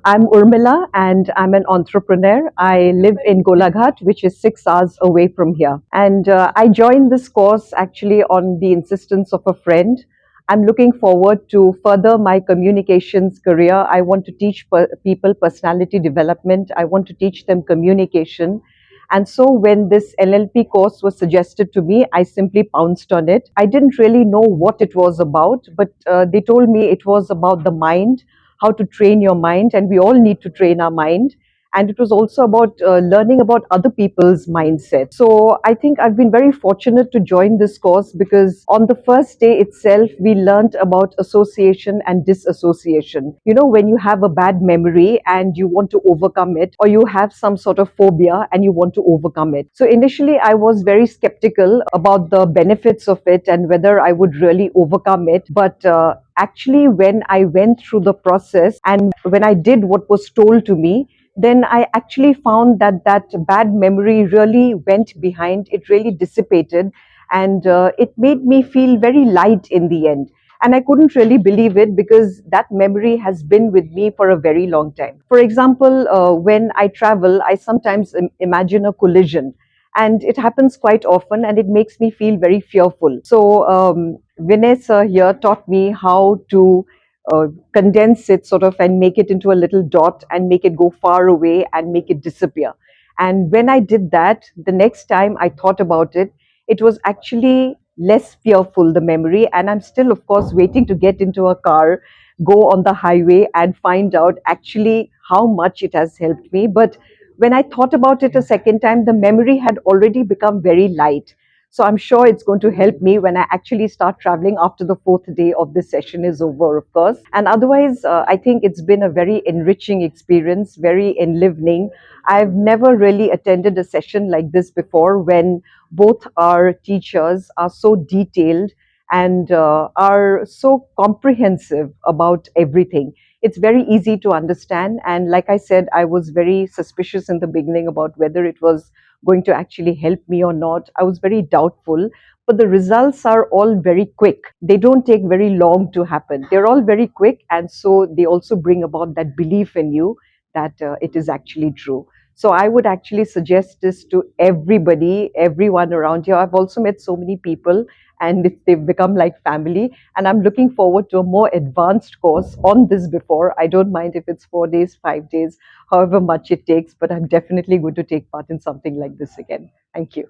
I'm Urmila and I'm an entrepreneur. I live in Guwahati, which is 6 hours away from here. And I joined this course actually on the insistence of a friend. I'm looking forward to further my communications career. I want to teach people personality development. I want to teach them communication. And so when this NLP course was suggested to me, I simply pounced on it. I didn't really know what it was about, but they told me it was about the mind, how to train your mind, and we all need to train our mind. And it was also about learning about other people's mindset. So I think I've been very fortunate to join this course because on the first day itself, we learned about association and disassociation. You know, when you have a bad memory and you want to overcome it, or you have some sort of phobia and you want to overcome it. So initially, I was very skeptical about the benefits of it and whether I would really overcome it. But actually, when I went through the process and when I did what was told to me, then I actually found that that bad memory really went behind, it really dissipated, and it made me feel very light in the end. And I couldn't really believe it because that memory has been with me for a very long time. For example, when I travel, I sometimes imagine a collision. And it happens quite often, and it makes me feel very fearful. So, Vinay sir here taught me how to condense it sort of and make it into a little dot and make it go far away and make it disappear. And when I did that, the next time I thought about it, it was actually less fearful, the memory. And I'm still, of course, waiting to get into a car, go on the highway, and find out actually how much it has helped me. But when I thought about it a second time, the memory had already become very light. So I'm sure it's going to help me when I actually start traveling after the fourth day of this session is over, of course. And otherwise, I think it's been a very enriching experience, very enlivening. I've never really attended a session like this before when both our teachers are so detailed and are so comprehensive about everything. It's very easy to understand. And like I said, I was very suspicious in the beginning about whether it was going to actually help me or not. I was very doubtful, but the results are all very quick. They don't take very long to happen. They're all very quick, and so they also bring about that belief in you that it is actually true. So I would actually suggest this to everybody, everyone around here. I've also met so many people and they've become like family. And I'm looking forward to a more advanced course on this before. I don't mind if it's 4 days, 5 days, however much it takes, but I'm definitely going to take part in something like this again. Thank you.